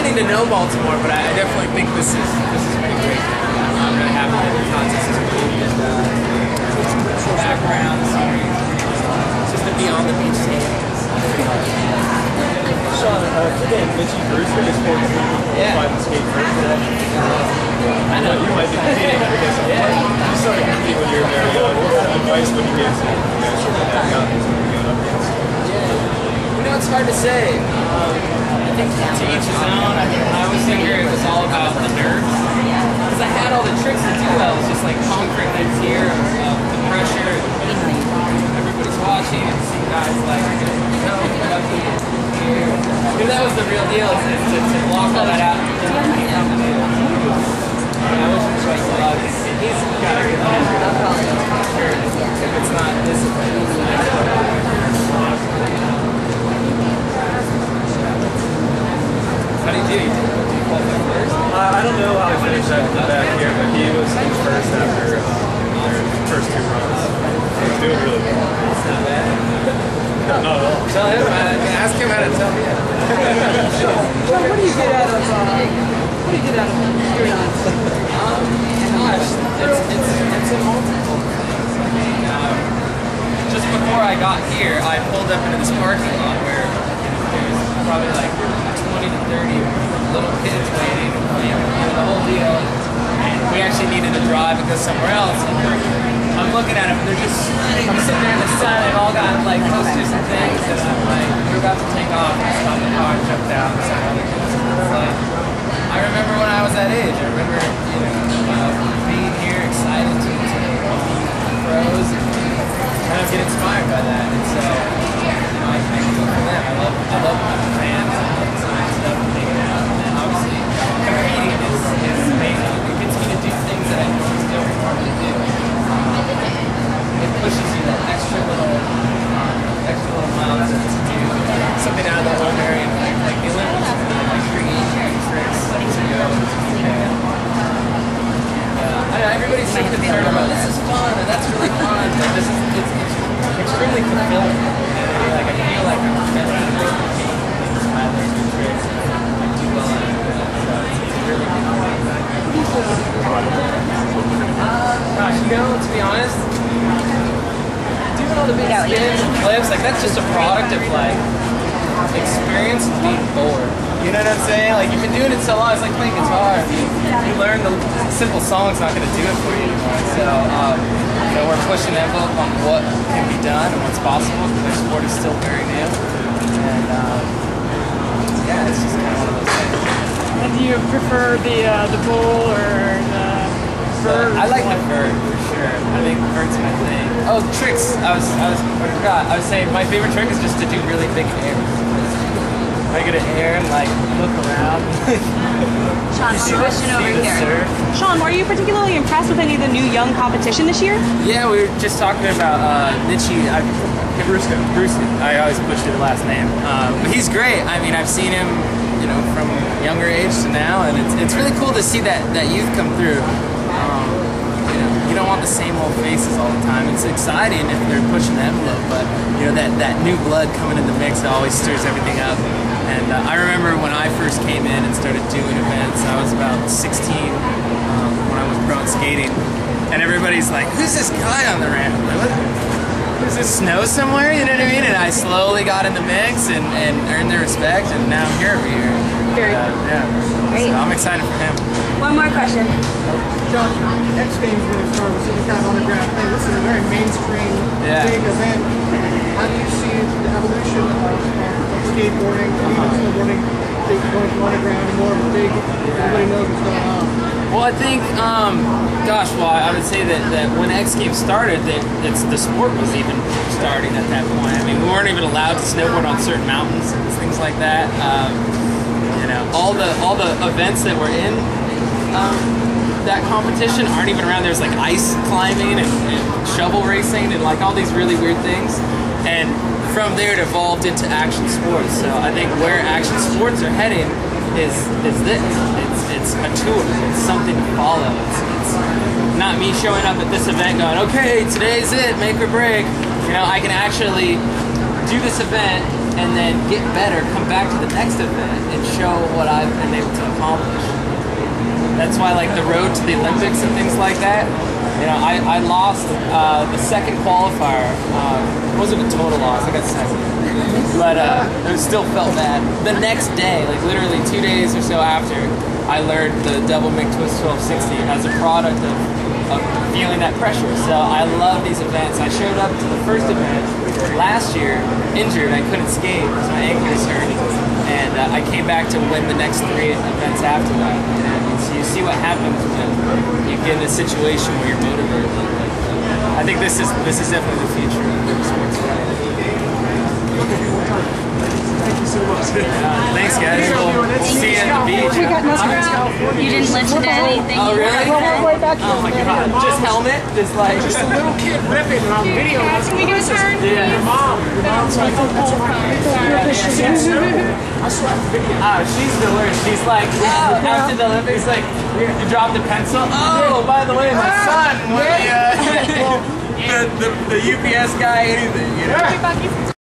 getting to know Baltimore, but I definitely think this is pretty great. I'm really happy that the contest is moved and background series. Just to be on the beach today. Shaun, again, Mitchie Brewster is 14. Yeah. And skate first today. I know. You might be competing, I guess. You started competing when you were very young. What kind of advice would you give to someone that young who's going up against? You know, it's hard to say. I think to each his own. I always figured it was all about the nerves. Because I had all the tricks to do. I was just like conquering that fear of the pressure. Everybody's watching and seeing guys like, lucky here. That was the real deal, is to block all that out. I wish it was like a lot. He's got a good head. If it's not discipline, it's the next one. How do you do? Did you qualify first? I don't know how he finished at the back here, but he was first after their first two runs. He was doing really well. It's not bad. Not at all. Tell him, ask him how to tell me. What do you get out of hearing us? Gosh, it's a multiple things. I mean, just before I got here, I pulled up into this parking lot where there's probably like 20 to 30 little kids waiting, the whole deal. And we actually needed to drive and go somewhere else. And I'm looking at them, they're just sweating. I'm sitting there in the sun, they've all got like posters and things, and I'm like, we're about to take off. I stopped the car, jumped out, and some other kids. It's like, I remember when I was that age. I remember, being here, excited to be pros, and kind of get inspired by that. And so, I can go from that. I love the fans, I love the science stuff, and hanging out, and then obviously competing is amazing. It gets me to do things that I don't normally do. It pushes you that extra little miles to do something out of the ordinary, and like the Olympics, like create tricks to go. Everybody's so concerned about this is fun and that's really fun, but it's extremely fulfilling. Like I feel like I'm around to compete and I learn new tricks and I do well at it. So it's really good. Gosh, to be honest, doing all the big spins and flips, like that's just a product of like experience and being bored. You know what I'm saying? Like you've been doing it so long, it's like playing guitar. You learn the simple song's not going to do it for you anymore. So we're pushing the envelope on what can be done and what's possible because the sport is still very new. And yeah, it's just kind of one of those things. And do you prefer the bull or the vert? I like the vert for sure. I think vert's my thing. Oh, tricks! I forgot. I was saying my favorite trick is just to do really big air. I get an air and like look around. Shaun, one question over here. Shaun, were you particularly impressed with any of the new young competition this year? Yeah, we were just talking about Mitchie. Brewster. I always push the last name. But he's great. I mean, I've seen him, from younger age to now, and it's really cool to see that youth come through. You don't want the same old faces all the time. It's exciting if they're pushing the envelope, but that new blood coming in the mix always stirs everything up. And I remember when I first came in and started doing events, I was about 16 when I was pro skating, and everybody's like, "Who's this guy on the ramp? Like, what? Is this snow somewhere?" You know what I mean? And I slowly got in the mix and earned their respect, and now I'm here every year. Very Great. So I'm excited for him. One more question. John, X Games when it started was just kind of underground thing. This is a very mainstream, big event. How do you see the evolution of skateboarding, even snowboarding, going from underground to more of a big, everybody knows what's going on? Well, I think, I would say that when X Games started, the sport was even starting at that point. I mean, we weren't even allowed to snowboard on certain mountains and things like that. All the events that were in that competition aren't even around. There's like ice climbing and shovel racing and like all these really weird things. And from there it evolved into action sports. So I think where action sports are heading is this. It's a tour. It's something to follow. It's not me showing up at this event going, okay, today's it, make or break. I can actually do this event and then get better, come back to the next event and show what I've been able to accomplish. That's why like the road to the Olympics and things like that, you know, I lost the second qualifier. It wasn't a total loss, I got second. But it still felt bad. The next day, like literally 2 days or so after, I learned the double MIG twist 1260 as a product of feeling that pressure. So I love these events. I showed up to the first event last year injured. I couldn't skate because my ankle was hurt. And I came back to win the next 3 events after that. And so you see what happens when you get in a situation where you're motivated. I think this is definitely the future of sports. Thank you so much. Thanks, guys. We'll see you at the beach. You didn't listen to anything. Oh, really? Oh my god. Just helmet? Just like... Just a little kid ripping on video. Can we go turn? Yeah. Your mom's like, I saw the video. Oh, she's the worst. She's like, oh, after the Olympics, like, you dropped the pencil. Oh, by the way, my son, the UPS guy, anything, you know?